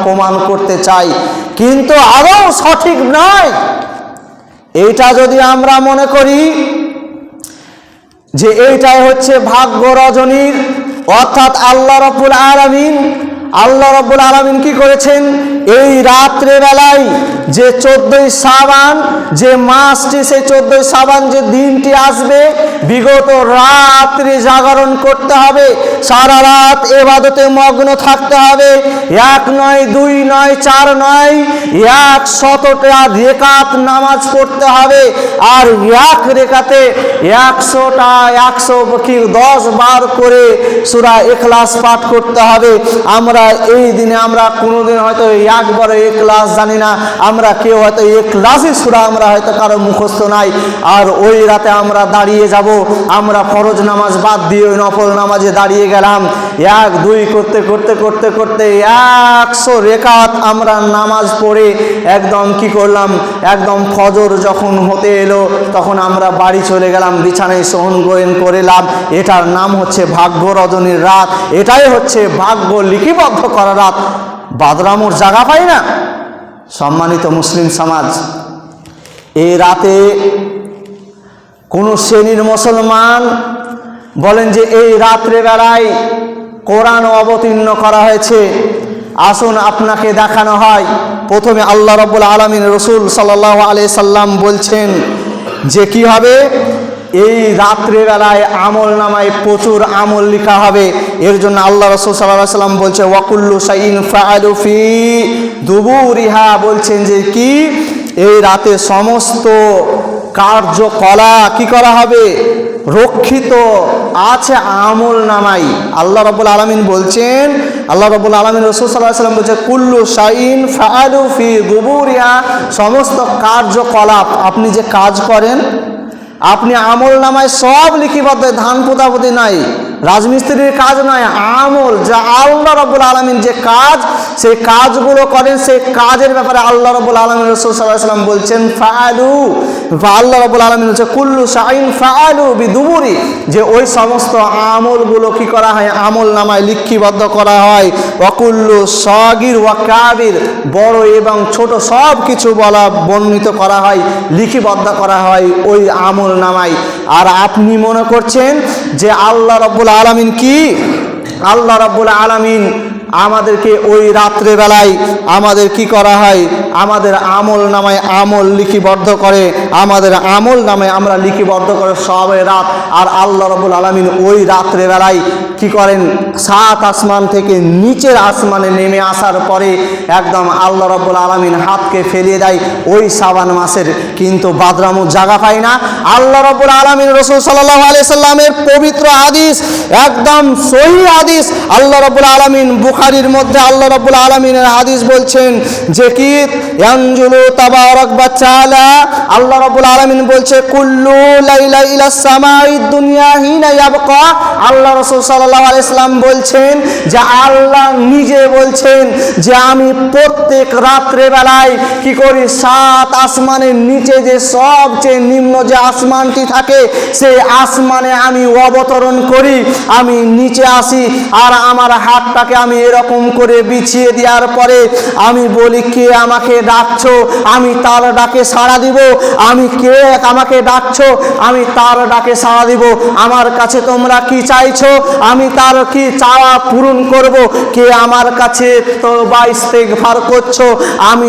প্রমাণ করতে চাই, কিন্তু আদৌ সঠিক নয়। এইটা যদি আমরা মনে করি যে এইটাই হচ্ছে ভাগ্য রজনীর, অর্থাৎ আল্লাহ রাব্বুল আলামিন কি করেছেন, এই রাত্রে বেলায় যে 14ই শাবান যে মাসটি, সেই 14ই শাবান যে দিনটি আসবে, বিগত রাত্রি জাগরণ করতে হবে, সারা রাত ইবাদতে মগ্ন থাকতে হবে। 1 নয় 2 নয় 4 নয় 100টা রেকাত নামাজ পড়তে হবে, আর এক রেকাতে 110 বার করে সূরা ইখলাস পাঠ করতে হবে। আমরা এই দিনে আমরা কোনোদিন হয়তো একবারে ইখলাস জানি না, আমরা কেউ হয়তো ইখলাসই সূরা আমরা হয়তো কারো মুখস্থ নাই, আর ওই রাতে আমরা দাঁড়িয়ে যাব, আমরা ফরজ নামাজ বাদ দিয়ে ওই নফল নামাজে দাঁড়িয়ে গেলাম, 1 2 করতে করতে করতে করতে 100 রেকাত আমরা নামাজ পড়ে একদম কি করলাম, একদম ফজর যখন হতে এলো তখন আমরা বাড়ি চলে গেলাম, বিছানায় শয়ন করলাম। এটার নাম হচ্ছে ভাগ্য রজনীর রাত, এটাই হচ্ছে ভাগ্য লিপিবদ্ধ করা রাত। বাদরামোর জায়গা পাই না। সম্মানিত মুসলিম সমাজ, এই রাতে কোন শ্রেণীর মুসলমান বলেন যে এই রাত্রে বেলায় কোরআন অবতীর্ণ করা হয়েছে, আসুন আপনাকে দেখানো হয়। প্রথমে আল্লাহ রাব্বুল আলামিন রাসূল সাল্লাল্লাহু আলাইহি সাল্লাম বলছেন যে কি হবে, এই রাত্রে বেলায় আমল নামায় প্রচুর আমল লেখা হবে। এর জন্য আল্লাহ রাসূল সাল্লাল্লাহু আলাইহি সাল্লাম বলছে ওয়াকুল্লু শাইইন ফাআলু ফি দুবুরিহা, বলছেন যে কি এই রাতে সমস্ত কার্যকলা কি করা হবে, রক্ষিত আছে আমল নামাই। আল্লাহ রাব্বুল আলামিন বলছেন, আল্লাহ রাব্বুল আলামিন রাসূল সাল্লাল্লাহু আলাইহি সাল্লাম বলছে কুল্লু শাইইন ফাআলু ফি দুবুরিহা, সমস্ত কার্যকলাপ আপনি যে কাজ করেন আপনি আমল নামায় সব লিখিবদ্ধ, ধান পোতাপতি নাই, রাজমিস্ত্রির কাজ নয়, আমল যা আল্লাহ রাব্বুল আলামিন যে কাজ, সেই কাজগুলো করেন, সেই কাজের ব্যাপারে আল্লাহ রাব্বুল আলামিন রাসূল সাল্লাল্লাহু আলাইহি সাল্লাম বলছেন ফাআলু, আল্লাহ রাব্বুল আলামিন বলছে কুল্লু শাইইন ফাআলু বিদুবুরি, যে ওই সমস্ত আমলগুলো কি করা হয়, আমল নামায় লিখিবদ্ধ করা হয়। ওয়াকুল্লু সাগির ওয়া কাবির, বড় এবং ছোট সব কিছু বলা বর্ণিত করা হয়, লিখিবদ্ধ করা হয় ওই আমল নামায়। আর আপনি মনে করছেন যে আল্লাহ রাব্বুল আলামিন কি, আল্লাহ রাব্বুল আলামিন আমাদেরকে ওই রাত্রে বেলায় আমাদের কি করা হয়, আমাদের আমল নামায় আমল লিপিবদ্ধ করে, আমাদের আমল নামায় আমরা লিপিবদ্ধ করে সবে রাত। আর আল্লাহ রাব্বুল আলামিন ওই রাত্রে বেলায় কি করেন, 7 আসমান থেকে নিচের আসমানে নেমে আসার পরে একদম আল্লাহ রাব্বুল আলামিন হাতকে ফেলিয়ে দেয় ওই শাবান মাসের, কিন্তু বাদরামু জায়গা পায় না। আল্লাহ রাব্বুল আলামিন রাসূল সাল্লাল্লাহু আলাইহি সাল্লামের পবিত্র হাদিস, একদম সহিহ হাদিস, আল্লাহ রাব্বুল আলামিন বুখারীর মধ্যে আল্লাহ রাব্বুল আলামিনের হাদিস বলছেন যে কি ইয়ানজুলু তাবারাক ওয়া তাআলা, আল্লাহ রাব্বুল আলামিন বলছে কুল্লু লাইলা ইলাস সামাঈদ দুনিয়া হিনা ইয়াবকা, আল্লাহ রাসূল সাল্লাল্লাহু আলাইহি সাল্লাম বলছেন যে আল্লাহ নিজে বলছেন যে আমি প্রত্যেক রাত্রে বেলায় কি করি, 7 আসমানের নিচে যে সবচেয়ে নিম্ন যে আসমানটি থাকে সেই আসমানে আমি অবতরণ করি, আমি নিচে আসি, আর আমার হাতটাকে আমি এরকম করে বিছিয়ে দেওয়ার পরে আমি বলি কে আমাকে ডাকছো, আমি তার ডাকে সাড়া দিব, আমি কে আমাকে ডাকছো, আমি তার ডাকে সাড়া দিব, আমার কাছে তোমরা কি চাইছো, আমি তার কি চাওয়া পূরণ করব, কে আমার কাছে তওবা ইস্তেগফার করছো, আমি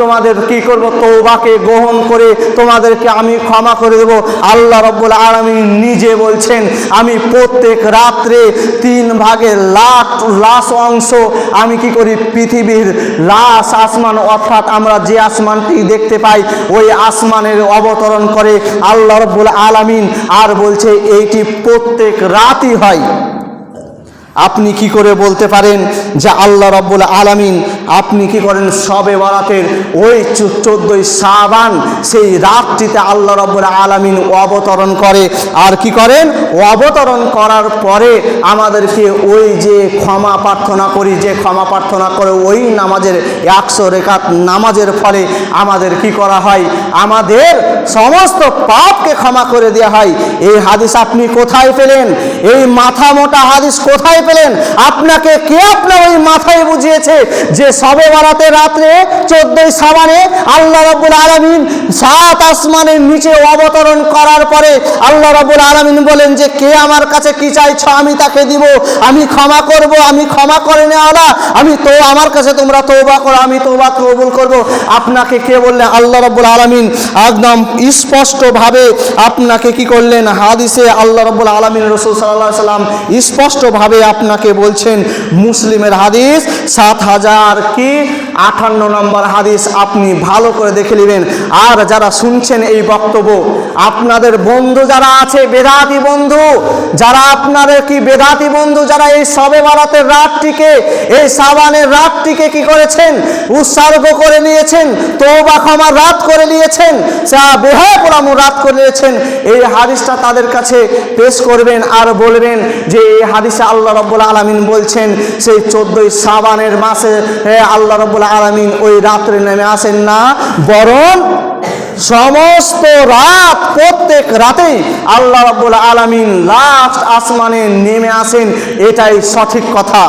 তোমাদের কি করব, তওবাকে গ্রহণ করে তোমাদেরকে আমি ক্ষমা করে দেব। আল্লাহ রাব্বুল আলামিন নিজে বলছেন আমি প্রত্যেক রাত্রে 3 ভাগের লাশ অংশ আমি কি করি, পৃথিবীর লাশ আসমান, অর্থাৎ আমরা যে আসমানটি দেখতে পাই ওই আসমানের অবতরণ করে আল্লাহ রাব্বুল আলামিন, আর বলছে এইটি প্রত্যেক রাতই হয়। আপনি কি করে বলতে পারেন যে আল্লাহ রাব্বুল আলামিন আপনি কি করেন শবে বরাতের ওই 14ই শাবান সেই রাতটিতে আল্লাহ রাব্বুল আলামিন অবতরণ করে। আর কি করেন, অবতরণ করার পরে আমাদেরকে ওই যে ক্ষমা প্রার্থনা করি, যে ক্ষমা প্রার্থনা করে ওই নামাজের 100 রাকাত নামাজের ফলে আমাদের কি করা হয়, আমাদের সমস্ত পাপকে ক্ষমা করে দেওয়া হয়। এই হাদিস আপনি কোথায় পেলেন? এই মাথা মোটা হাদিস কোথায় পেলেন? আপনাকে কে আপনার ওই মাথায় বুঝিয়েছে যে শবে বরাতের রাত্রে 14ই শাবানে আল্লাহ রাব্বুল আলামিন 7 আসমানের নিচে অবতরণ করার পরে আল্লাহ রাব্বুল আলামিন বলেন যে কে আমার কাছে কি চাইছো আমি তাকে দিব, আমি ক্ষমা করব, আমি ক্ষমা করে নেওয়ালা, আমি তো আমার কাছে তোমরা তওবা করো, আমি তওবা কবুল করব। আপনাকে কে বললেন? আল্লাহ রাব্বুল আলামিন একদম স্পষ্টভাবে আপনাকে কি করলেন, হাদিসে আল্লাহ রাব্বুল আলামিন রাসূল সাল্লাল্লাহু আলাইহি সাল্লাম স্পষ্টভাবে আপনাকে বলছেন। মুসলিমের হাদিস 7058 নম্বর হাদিস, আপনি ভালো করে দেখে নেবেন। আর যারা শুনছেন এই বক্তব্য, আপনাদের বন্ধু যারা আছে বেদাতি বন্ধু, যারা আপনাদের কি বেদাতি বন্ধু, যারা এই শবে বরাতের রাতটিকে, এই শাবানের রাতটিকে কি করেছেন, উৎসর্গ করে নিয়েছেন, তওবা ক্ষমার রাত করে নিয়েছেন, বেহায়া পোড়ামো রাত করে নিয়েছেন, এই হাদিসটা তাদের কাছে পেশ করবেন আর বলবেন যে এই হাদিসে আল্লাহ রাব্বুল আলামিন বলছেন সেই 14ই শাবানের মাসে আল্লাহ রাব্বুল আলামিন ওই রাত্রে নেমে আসেন না, বরং সমস্ত রাত, প্রত্যেক রাতেই আল্লাহ রাব্বুল আলামিন লাস্ট আসমানে নেমে আসেন। এটাই সঠিক কথা।